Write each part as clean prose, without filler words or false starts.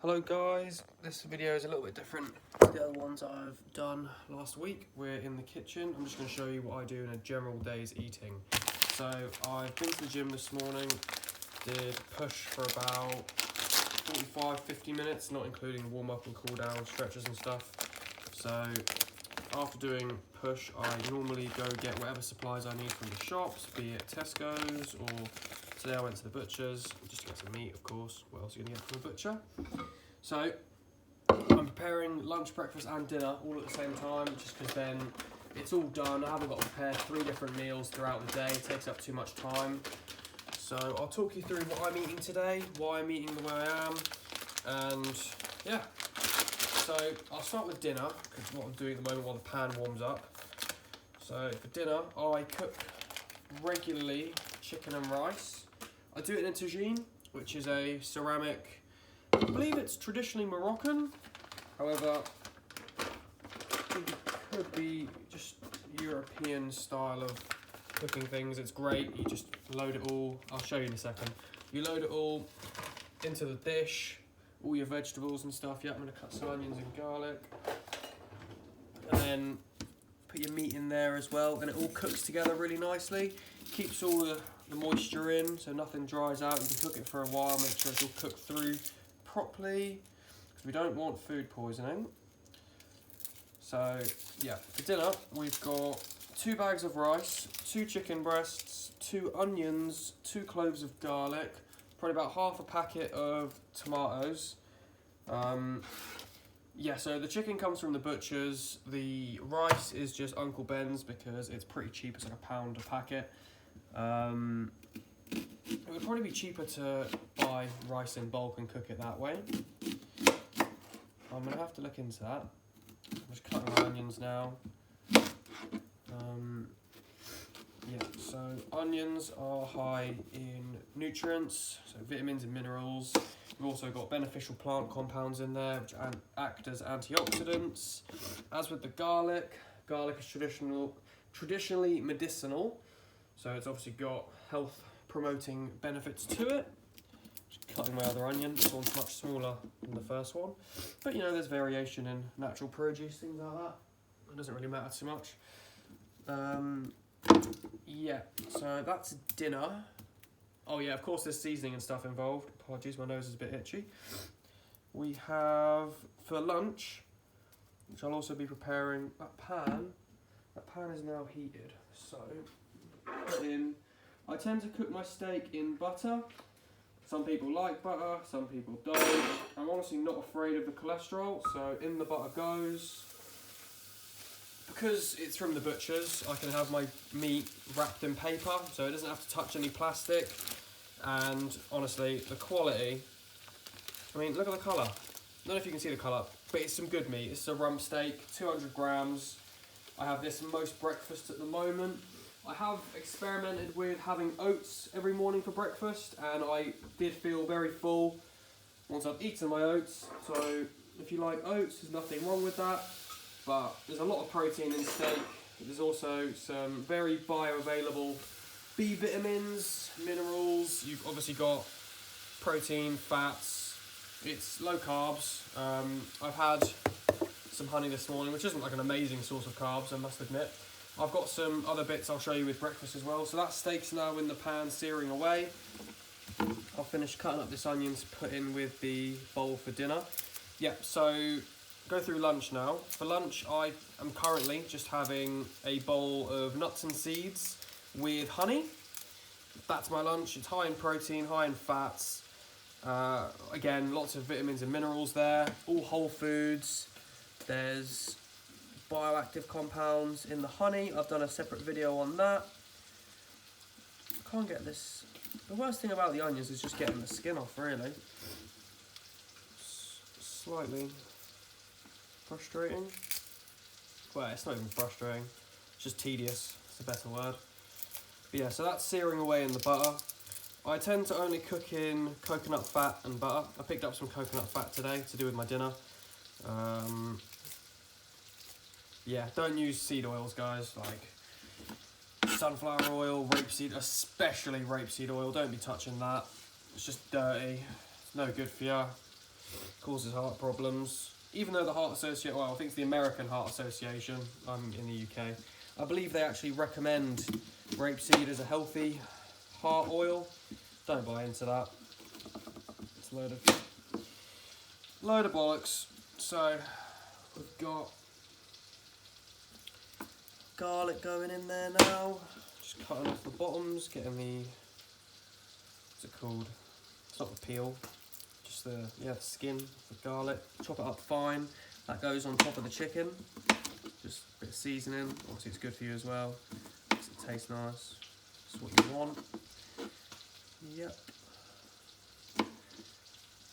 Hello guys, this video is a little bit different to the other ones I've done last week. We're in the kitchen. I'm just going to show you what I do in a general day's eating. So I've been to the gym this morning, did push for about 45-50 minutes, not including warm up and cool down, stretches and stuff. So after doing push, I normally go get whatever supplies I need from the shops, be it Tesco's or today I went to the butcher's just to get some meat, of course. What else are you going to get from a butcher? So I'm preparing lunch, breakfast and dinner all at the same time, just because then it's all done. I haven't got to prepare 3 different meals throughout the day. It takes up too much time. So I'll talk you through what I'm eating today, why I'm eating the way I am, and yeah. So I'll start with dinner, because what I'm doing at the moment while the pan warms up. So for dinner, I cook regularly chicken and rice. I do it in a tagine, which is a ceramic, I believe it's traditionally Moroccan, however, it could be just European style of cooking things. It's great, you just load it all, I'll show you in a second. You load it all into the dish, all your vegetables and stuff. Yeah, I'm going to cut some onions and garlic, and then put your meat in there as well, and it all cooks together really nicely. Keeps all the moisture in, so nothing dries out. You can cook it for a while, make sure it's all cooked through properly, because we don't want food poisoning. So yeah, for dinner we've got 2 bags of rice, 2 chicken breasts, 2 onions, 2 cloves of garlic, probably about half a packet of tomatoes. Yeah, so the chicken comes from the butcher's. The rice is just Uncle Ben's because it's pretty cheap. It's like £1 a packet. It would probably be cheaper to buy rice in bulk and cook it that way. I'm going to have to look into that. I'm just cutting my onions now. Yeah, so onions are high in nutrients, so vitamins and minerals. We've also got beneficial plant compounds in there, which act as antioxidants. As with the garlic, garlic is traditionally medicinal, so it's obviously got health promoting benefits to it. Just cutting my other onion, this one's much smaller than the first one. But you know, there's variation in natural produce, things like that. It doesn't really matter too much. Yeah, so that's dinner. Oh yeah, of course there's seasoning and stuff involved. Apologies, my nose is a bit itchy. We have, for lunch, which I'll also be preparing, that pan is now heated. So, I tend to cook my steak in butter. Some people like butter, some people don't. I'm honestly not afraid of the cholesterol, so in the butter goes. Because it's from the butcher's, I can have my meat wrapped in paper, so it doesn't have to touch any plastic. And honestly, the quality, I mean, look at the colour. I don't know if you can see the colour, but it's some good meat. It's a rump steak, 200 grams. I have this most breakfast at the moment. I have experimented with having oats every morning for breakfast, and I did feel very full once I've eaten my oats. So if you like oats, there's nothing wrong with that. But there's a lot of protein in steak. There's also some very bioavailable B vitamins, minerals. You've obviously got protein, fats. It's low carbs. I've had some honey this morning, which isn't like an amazing source of carbs, I must admit. I've got some other bits I'll show you with breakfast as well. So that steak's now in the pan searing away. I'll finish cutting up this onion to put in with the bowl for dinner. Yeah, so go through lunch now. For lunch, I am currently just having a bowl of nuts and seeds with honey. That's my lunch. It's high in protein, high in fats. Again, lots of vitamins and minerals there. All whole foods. There's bioactive compounds in the honey. I've done a separate video on that. I can't get this. The worst thing about the onions is just getting the skin off, really. Slightly frustrating. Well, it's not even frustrating, it's just tedious, it's a better word. But yeah, so that's searing away in the butter. I tend to only cook in coconut fat and butter. I picked up some coconut fat today to do with my dinner. Yeah, don't use seed oils, guys, like sunflower oil, rapeseed, especially rapeseed oil. Don't be touching that. It's just dirty, it's no good for you. causes heart problems. Even though the Heart Association, well, I think it's the American Heart Association, I'm in the UK, I believe they actually recommend rapeseed as a healthy heart oil. Don't buy into that. It's a load of bollocks. So we've got garlic going in there now. Just cutting off the bottoms, getting the, what's it called? It's not the peel, just the skin, the garlic. Chop it up fine. That goes on top of the chicken. Just a bit of seasoning. Obviously it's good for you as well. Makes it taste nice. That's what you want. Yep.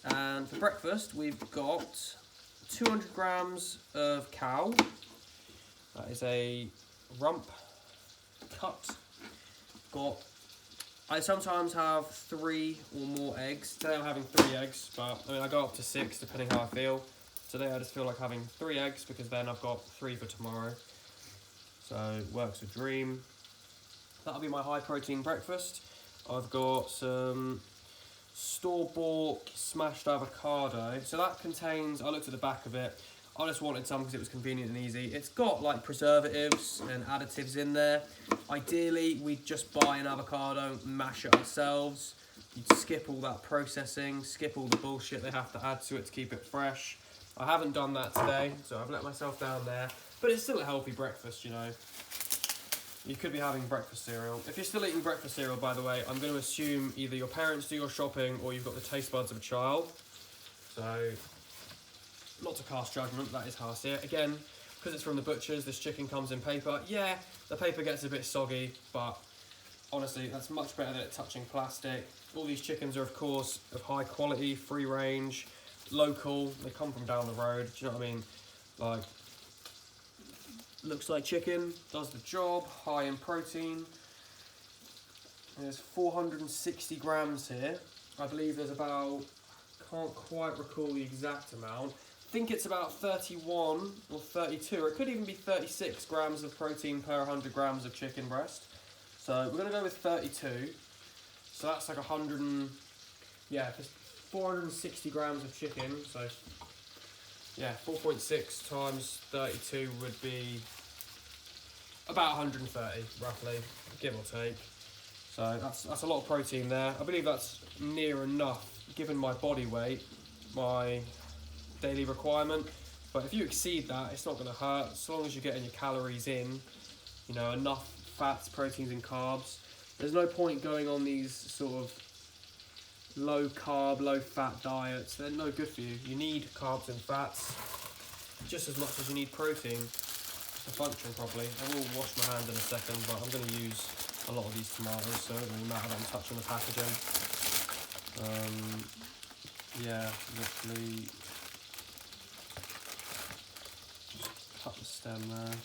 And for breakfast we've got 200 grams of cow. That is a rump cut. I sometimes have 3 or more eggs. Today I'm having 3 eggs, but I mean I go up to 6 depending how I feel. Today I just feel like having 3 eggs because then I've got 3 for tomorrow. So works a dream. That'll be my high protein breakfast. I've got some store-bought smashed avocado. So that contains, I looked at the back of it, I just wanted some because it was convenient and easy. It's got like preservatives and additives in there. Ideally, we'd just buy an avocado, mash it ourselves. You'd skip all that processing, skip all the bullshit they have to add to it to keep it fresh. I haven't done that today, so I've let myself down there. But it's still a healthy breakfast, you know. You could be having breakfast cereal. If you're still eating breakfast cereal, by the way, I'm going to assume either your parents do your shopping or you've got the taste buds of a child. So, not to cast judgment, that is how I see it. Again, because it's from the butchers, this chicken comes in paper. Yeah, the paper gets a bit soggy, but honestly, that's much better than it touching plastic. All these chickens are, of course, of high quality, free range, local. They come from down the road, do you know what I mean? Like, looks like chicken, does the job, high in protein. There's 460 grams here. I believe there's about, can't quite recall the exact amount. I think it's about 31 or 32, or it could even be 36 grams of protein per 100 grams of chicken breast. So we're gonna go with 32. So that's like 460 grams of chicken. So yeah, 4.6 times 32 would be about 130, roughly, give or take. So that's a lot of protein there. I believe that's near enough, given my body weight, my daily requirement. But if you exceed that, it's not going to hurt, as long as you're getting your calories in, you know, enough fats, proteins and carbs. There's no point going on these sort of low carb, low fat diets. They're no good for you. You need carbs and fats just as much as you need protein to function properly. I will wash my hands in a second, but I'm going to use a lot of these tomatoes, so it doesn't really matter that I'm touching the packaging. Yeah, literally just cut the stem there.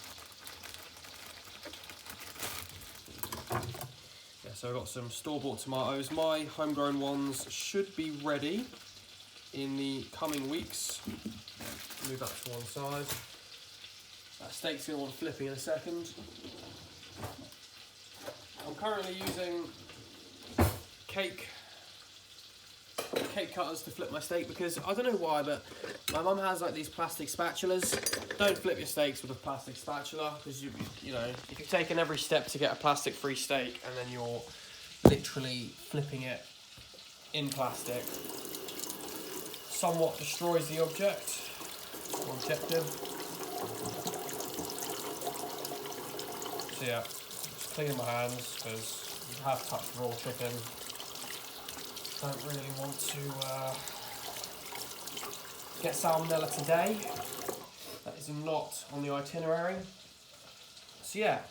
Yeah, so I've got some store-bought tomatoes. My homegrown ones should be ready in the coming weeks. Move that to one side. That steak's going to want flipping in a second. I'm currently using cake cutters to flip my steak because I don't know why, but my mum has like these plastic spatulas. Don't flip your steaks with a plastic spatula because you know, if you've taken every step to get a plastic-free steak and then you're literally flipping it in plastic, somewhat destroys the objective. So yeah, just cleaning my hands because you have touched raw chicken. Don't really want to get salmonella today. That is not on the itinerary. So yeah,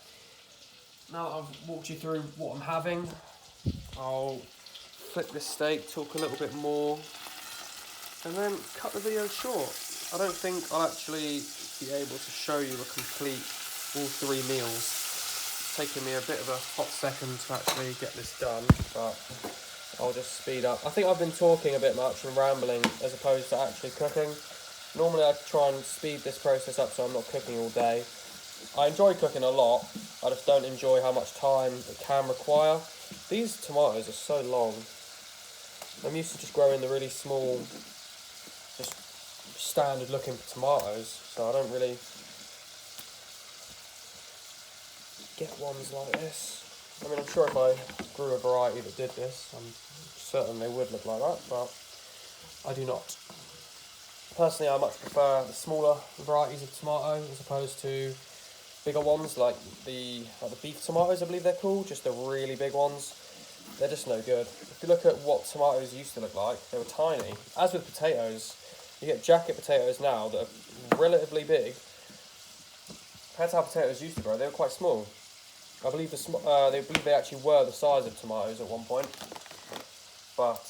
now that I've walked you through what I'm having, I'll flip this steak, talk a little bit more, and then cut the video short. I don't think I'll actually be able to show you a complete all 3 meals. It's taken me a bit of a hot second to actually get this done, but I'll just speed up. I think I've been talking a bit much and rambling as opposed to actually cooking. Normally I try and speed this process up so I'm not cooking all day. I enjoy cooking a lot, I just don't enjoy how much time it can require. These tomatoes are so long. I'm used to just growing the really small, just standard looking tomatoes, so I don't really get ones like this. I mean, I'm sure if I grew a variety that did this, I'm certain they would look like that, but I do not. Personally, I much prefer the smaller varieties of tomato as opposed to bigger ones like the beef tomatoes, I believe they're called, just the really big ones. They're just no good. If you look at what tomatoes used to look like, they were tiny. As with potatoes, you get jacket potatoes now that are relatively big. Compared to how potatoes used to grow, they were quite small. I believe they actually were the size of tomatoes at one point. But,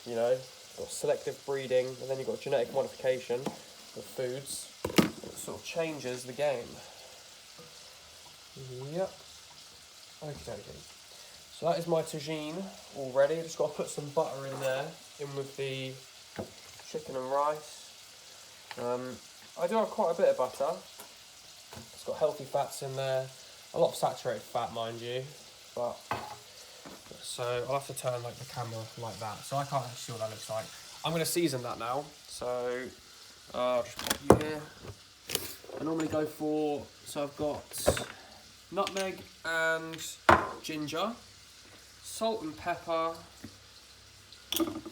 you know, you've got selective breeding, and then you've got genetic modification of foods. It sort of changes the game. Yep. Okay. So that is my tagine all ready. Just got to put some butter in there, in with the chicken and rice. I do have quite a bit of butter. It's got healthy fats in there. A lot of saturated fat, mind you. But so I'll have to turn like the camera like that, so I can't actually see what that looks like. I'm going to season that now. So I'll just pop you here. I normally go for, so I've got nutmeg and ginger, salt and pepper,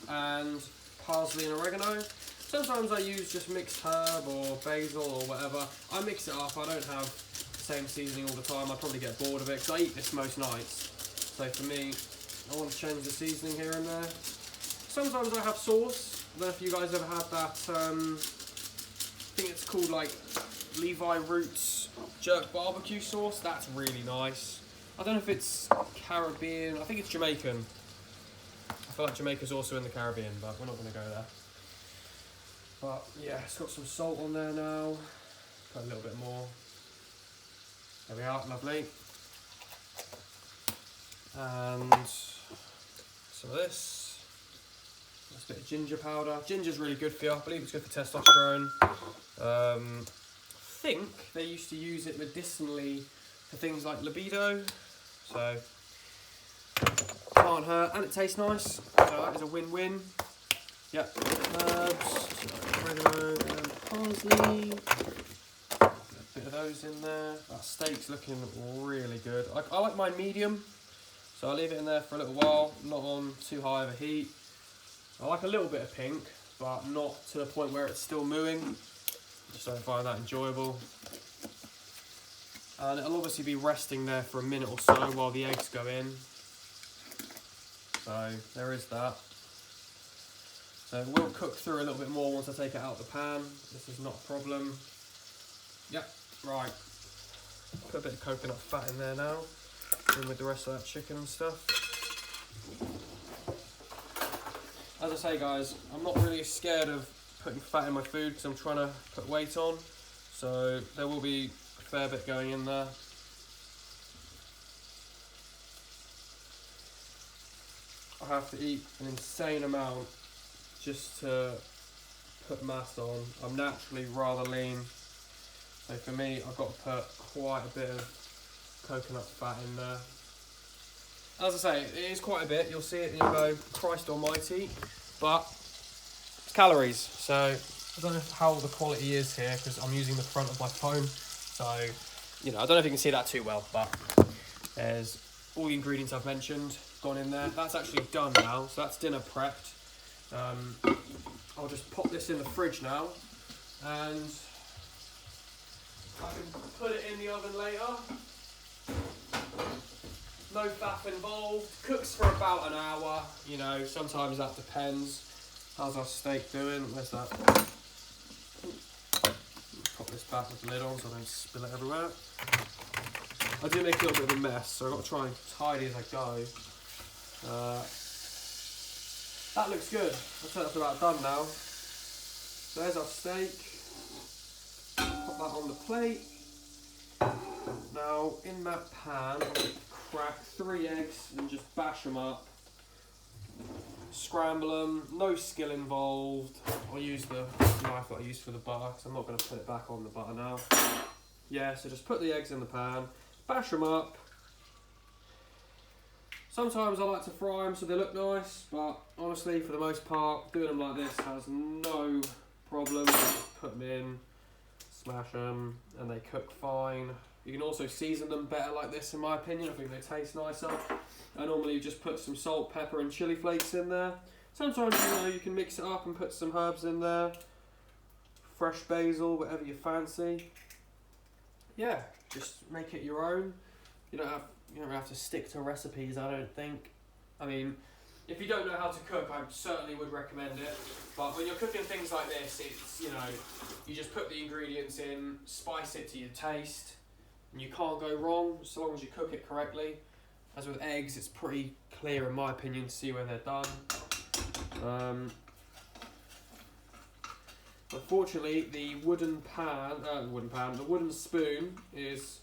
and parsley and oregano. Sometimes I use just mixed herb or basil or whatever. I mix it up. I don't have the same seasoning all the time. I probably get bored of it because I eat this most nights. So for me, I want to change the seasoning here and there. Sometimes I have sauce. I don't know if you guys ever had that, I think it's called like Levi Roots jerk barbecue sauce. That's really nice. I don't know if it's Caribbean. I think it's Jamaican. I feel like Jamaica's also in the Caribbean, but we're not going to go there. But yeah, it's got some salt on there now. Put a little bit more. There we are, lovely. And some of this. That's a bit of ginger powder. Ginger's really good for you. I believe it's good for testosterone. I think they used to use it medicinally for things like libido. So, can't hurt. And it tastes nice. So that is a win-win. Yep. Herbs, oregano and parsley. A bit of those in there. That steak's looking really good. I like mine medium. So I'll leave it in there for a little while, not on too high of a heat. I like a little bit of pink, but not to the point where it's still mooing. Just don't find that enjoyable. And it'll obviously be resting there for a minute or so while the eggs go in. So there is that. So it will cook through a little bit more once I take it out of the pan. This is not a problem. Yep, right. Put a bit of coconut fat in there now. In with the rest of that chicken and stuff. As I say guys, I'm not really scared of putting fat in my food because I'm trying to put weight on. So there will be a fair bit going in there. I have to eat an insane amount just to put mass on. I'm naturally rather lean. So for me, I've got to put quite a bit of coconut fat in there. As I say, it is quite a bit. You'll see it and you'll go, Christ almighty. But it's calories. So I don't know how the quality is here because I'm using the front of my phone. So, you know, I don't know if you can see that too well, but there's all the ingredients I've mentioned gone in there. That's actually done now. So that's dinner prepped. I'll just pop this in the fridge now and I can put it in the oven later. No faff involved. Cooks for about an hour. You know, sometimes that depends. How's our steak doing? Where's that? Pop this back with the lid on so I don't spill it everywhere. I do make a little bit of a mess, so I've got to try and tidy as I go. That looks good. I'd say that's about done now. So there's our steak. Pop that on the plate. Now, in that pan, I'll crack 3 eggs and just bash them up. Scramble them, no skill involved. I'll use the knife that I used for the butter because I'm not going to put it back on the butter now. Yeah, so just put the eggs in the pan, bash them up. Sometimes I like to fry them so they look nice, but honestly, for the most part, doing them like this has no problem. Just put them in, smash them, and they cook fine. You can also season them better like this, in my opinion. I think they taste nicer. I normally just put some salt, pepper, and chili flakes in there. Sometimes, you know, you can mix it up and put some herbs in there. Fresh basil, whatever you fancy. Yeah, just make it your own. You don't have to stick to recipes, I don't think. I mean, if you don't know how to cook, I certainly would recommend it. But when you're cooking things like this, it's, you know, you just put the ingredients in, spice it to your taste, and you can't go wrong as long as you cook it correctly. As with eggs, it's pretty clear, in my opinion, to see when they're done. Unfortunately, the wooden spoon is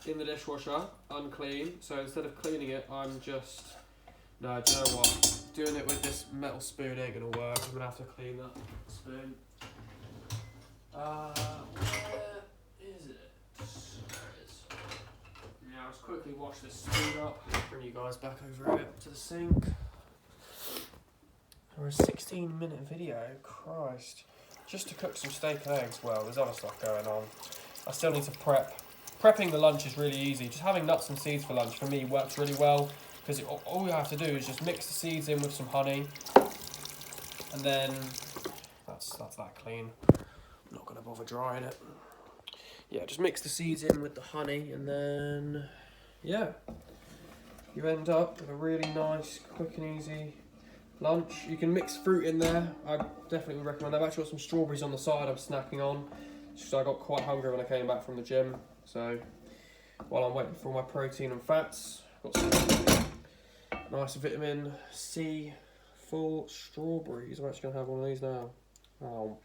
in the dishwasher, unclean. So instead of cleaning it, I'm just, no, do you know what? Doing it with this metal spoon ain't gonna work. I'm gonna have to clean that spoon. Where is it? There it is. Yeah, let's quickly wash this spoon up. Bring you guys back over here to the sink. For a 16-minute video, Christ. Just to cook some steak and eggs. Well, there's other stuff going on. I still need to prep. Prepping the lunch is really easy. Just having nuts and seeds for lunch for me works really well, because all you have to do is just mix the seeds in with some honey, and then that's that clean. I'm not going to bother drying it. Yeah, just mix the seeds in with the honey, and then yeah, you end up with a really nice, quick and easy lunch. You can mix fruit in there. I definitely would recommend that. I've actually got some strawberries on the side I'm snacking on, just because I got quite hungry when I came back from the gym. So while I'm waiting for my protein and fats, got some nice vitamin C full strawberries. I'm actually going to have one of these now. Oh,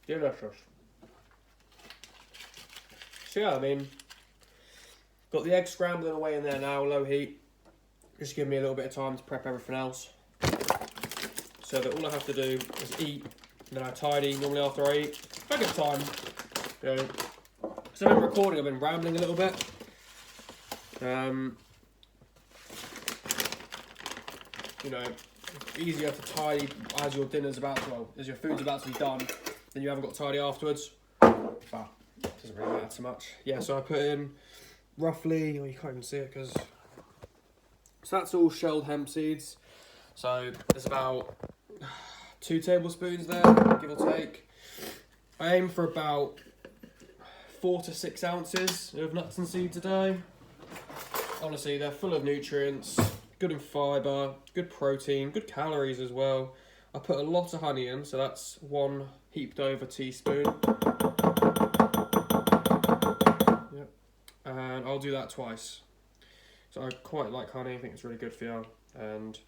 delicious. So yeah, I mean, got the egg scrambling away in there now, low heat. Just give me a little bit of time to prep everything else. So that all I have to do is eat, and then I tidy normally after I eat. If I get time. You know, so I've been recording, I've been rambling a little bit. You know, it's easier to tidy as your dinner's about to, well, as your food's about to be done, then you haven't got to tidy afterwards. But it doesn't really matter so much. Yeah, so I put in roughly, well, you can't even see it because, so that's all shelled hemp seeds. So there's about 2 tablespoons there, give or take. I aim for about 4 to 6 ounces of nuts and seeds a day. Honestly, they're full of nutrients, good in fibre, good protein, good calories as well. I put a lot of honey in, so that's 1 heaped over teaspoon. Yep. And I'll do that twice. So I quite like honey, I think it's really good for you, and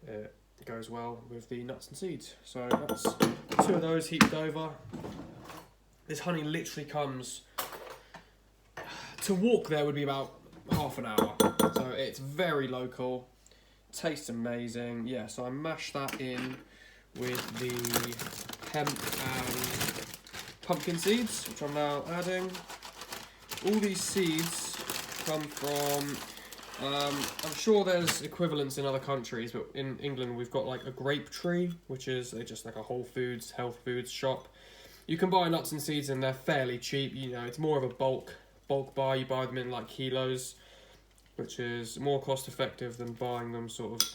it goes well with the nuts and seeds. So that's 2 of those heaped over. This honey literally comes, to walk there would be about half an hour. So it's very local, tastes amazing. Yeah, so I mash that in with the hemp and pumpkin seeds, which I'm now adding. All these seeds come from, I'm sure there's equivalents in other countries, but in England we've got like a grape tree, which is just like a Whole Foods, health foods shop. You can buy nuts and seeds and they're fairly cheap. You know, it's more of a bulk buy. You buy them in like kilos, which is more cost effective than buying them sort of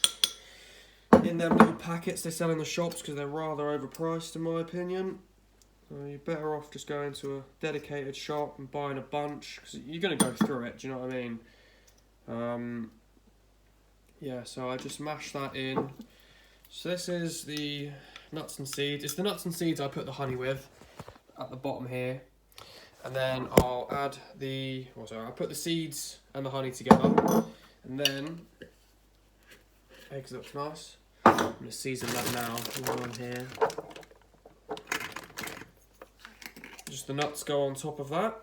in them little packets they sell in the shops, because they're rather overpriced in my opinion. So you're better off just going to a dedicated shop and buying a bunch, because you're going to go through it, do you know what I mean? Yeah, so I just mash that in. So this is the nuts and seeds. It's the nuts and seeds I put the honey with at the bottom here. And then I'll add I'll put the seeds and the honey together. And then, eggs look nice. I'm going to season that now while I'm here. Just the nuts go on top of that.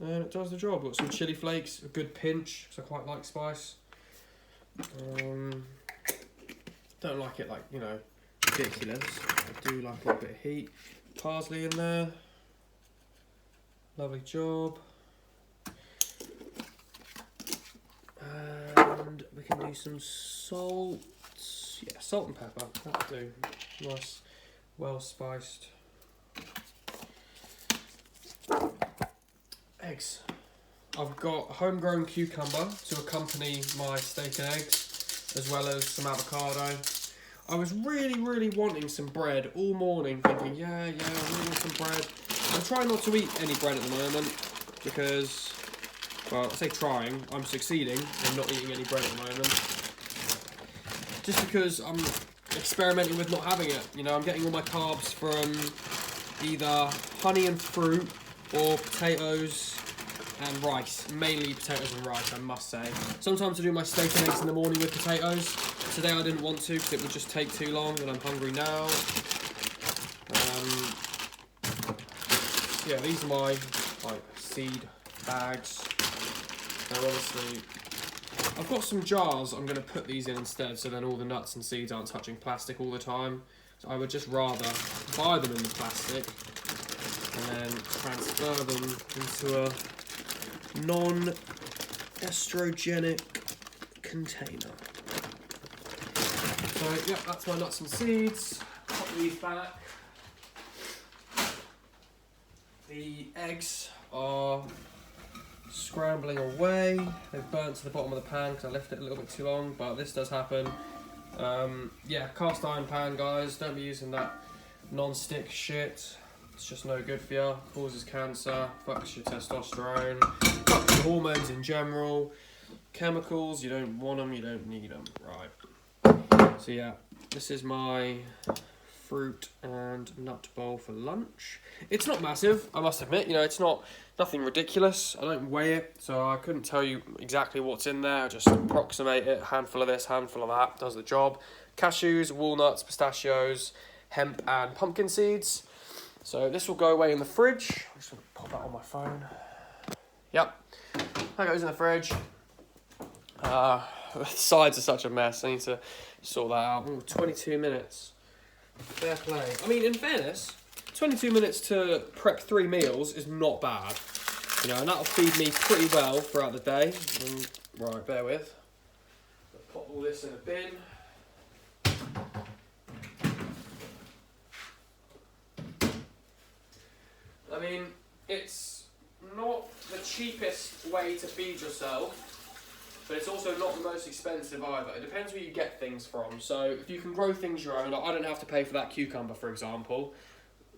And it does the job. Got some chili flakes, a good pinch, because I quite like spice. Don't like it like, you know, ridiculous. I do like a little bit of heat. Parsley in there. Lovely job. And we can do some salt. Yeah, salt and pepper. That'll do. Nice, well spiced eggs. I've got homegrown cucumber to accompany my steak and eggs, as well as some avocado. I was really wanting some bread all morning, thinking, yeah, I really want some bread. I'm trying not to eat any bread at the moment because, well, I say trying, I'm succeeding in not eating any bread at the moment. Just because I'm experimenting with not having it. You know, I'm getting all my carbs from either honey and fruit or potatoes and rice. Mainly potatoes and rice, I must say. Sometimes I do my steak and eggs in the morning with potatoes. Today I didn't want to because it would just take too long and I'm hungry now. Yeah, these are my seed bags. Now honestly, I've got some jars I'm going to put these in instead, so then all the nuts and seeds aren't touching plastic all the time. So I would just rather buy them in the plastic and then transfer them into a non-estrogenic container. So yeah, that's my nuts and seeds. Pop these back. The eggs are scrambling away. They've burnt to the bottom of the pan because I left it a little bit too long, but this does happen. Yeah, cast iron pan, guys. Don't be using that non-stick shit. It's just no good for you. Causes cancer, fucks your testosterone, fucks your hormones in general. Chemicals, you don't want them, you don't need them. Right. So yeah, this is my fruit and nut bowl for lunch. It's not massive, I must admit. You know, it's nothing ridiculous. I don't weigh it, so I couldn't tell you exactly what's in there. I just approximate it. Handful of this, handful of that, does the job. Cashews, walnuts, pistachios, hemp, and pumpkin seeds. So this will go away in the fridge. I'm just gonna pop that on my phone. Yep, that goes in the fridge. The sides are such a mess. I need to sort that out. Ooh, 22 minutes. Fair play. I mean, in fairness, 22 minutes to prep 3 meals is not bad. You know, and that'll feed me pretty well throughout the day. Right, bear with. Pop all this in a bin. I mean, it's not the cheapest way to feed yourself, but it's also not the most expensive either. It depends where you get things from. So if you can grow things your own, like I don't have to pay for that cucumber, for example,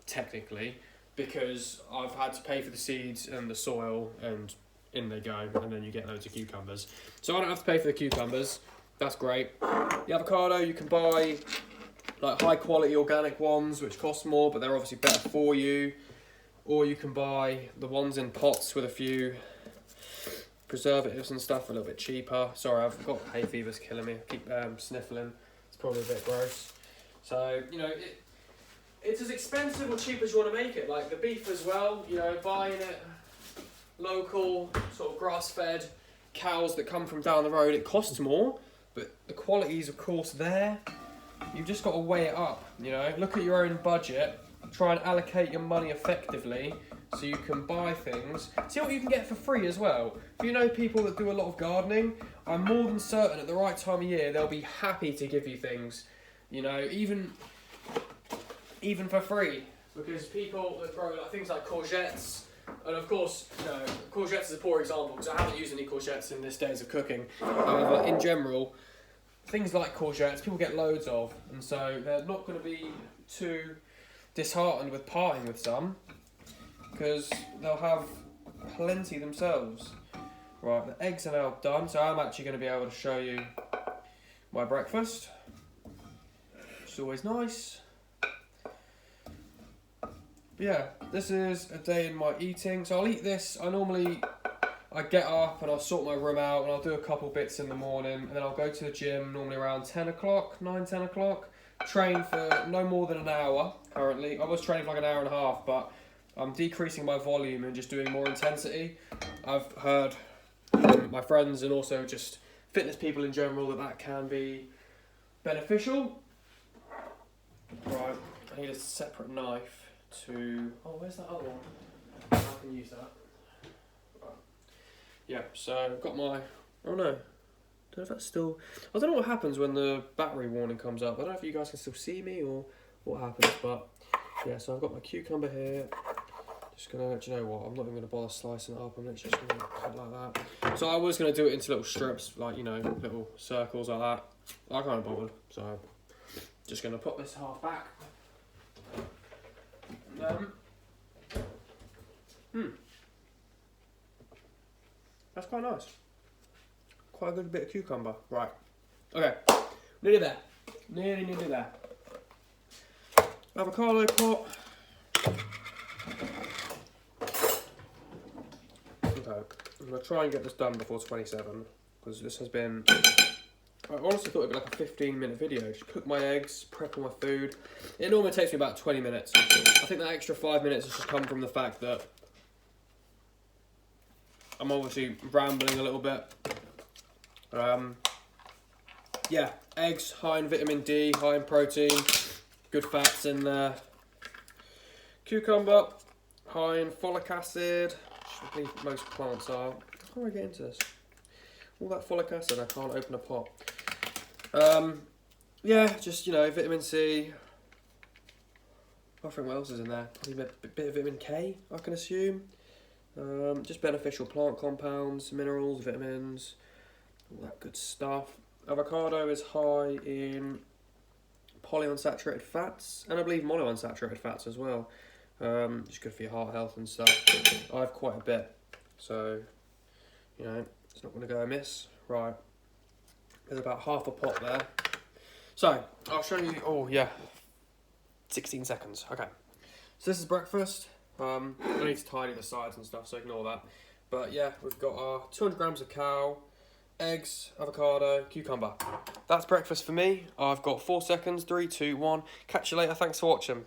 technically, because I've had to pay for the seeds and the soil, and in they go, and then you get loads of cucumbers. So I don't have to pay for the cucumbers. That's great. The avocado, you can buy like high quality organic ones, which cost more, but they're obviously better for you. Or you can buy the ones in pots with a few preservatives and stuff a little bit cheaper. Sorry, I've got hay fever's killing me. I keep sniffling. It's probably a bit gross. So, you know, it's as expensive or cheap as you want to make it. Like the beef as well, you know, buying it local, sort of grass-fed cows that come from down the road, it costs more, but the quality's of course there. You've just got to weigh it up, you know. Look at your own budget. Try and allocate your money effectively so you can buy things. See what you can get for free as well. If you know people that do a lot of gardening, I'm more than certain at the right time of year they'll be happy to give you things, you know, even for free. Because people that grow like things like courgettes, and of course, you know, courgettes is a poor example because I haven't used any courgettes in this days of cooking. However, in general, things like courgettes people get loads of, and so they're not going to be too disheartened with parting with some, because they'll have plenty themselves. Right, the eggs are now done, so I'm actually going to be able to show you my breakfast, which is always nice. But yeah, this is a day in my eating. So I'll eat this. I get up and I'll sort my room out and I'll do a couple bits in the morning, and then I'll go to the gym normally around 10 o'clock, 9, 10 o'clock. Train for no more than an hour currently. I was training for like an hour and a half, but I'm decreasing my volume and just doing more intensity. I've heard from my friends and also just fitness people in general that can be beneficial. Right, I need a separate knife to... Oh, where's that other one? I can use that. Right. Yeah, so I've got my... Oh no. I don't know if that's still... I don't know what happens when the battery warning comes up. I don't know if you guys can still see me or what happens. But yeah, so I've got my cucumber here. Just gonna, do you know what? I'm not even gonna bother slicing it up. I'm literally just gonna cut like that. So I was gonna do it into little strips, like, you know, little circles like that. I can't bothered, so just gonna put this half back. That's quite nice. Quite a good bit of cucumber. Right. Okay. Nearly there. Nearly there. Avocado pot. Okay. I'm going to try and get this done before 27. Because this has been... I honestly thought it would be like a 15-minute video. Just cook my eggs, prep all my food. It normally takes me about 20 minutes. I think that extra 5 minutes has just come from the fact that I'm obviously rambling a little bit. Yeah, eggs high in vitamin D, high in protein, good fats in there. Cucumber, high in folic acid, which I believe most plants are. How do I get into this? All that folic acid, I can't open a pot. Yeah, just, you know, vitamin C. I think what else is in there? Probably a bit of vitamin K, I can assume. Just beneficial plant compounds, minerals, vitamins, all that good stuff. Avocado is high in polyunsaturated fats, and I believe monounsaturated fats as well. Just good for your heart health and stuff. I have quite a bit, so, you know, it's not going to go amiss. Right, there's about half a pot there. So, I'll show you, oh yeah, 16 seconds, okay. So this is breakfast. I need to tidy the sides and stuff, so ignore that. But yeah, we've got our 200 grams of cow, eggs, avocado, cucumber. That's breakfast for me. I've got 4 seconds, 3, 2, 1. Catch you later, thanks for watching.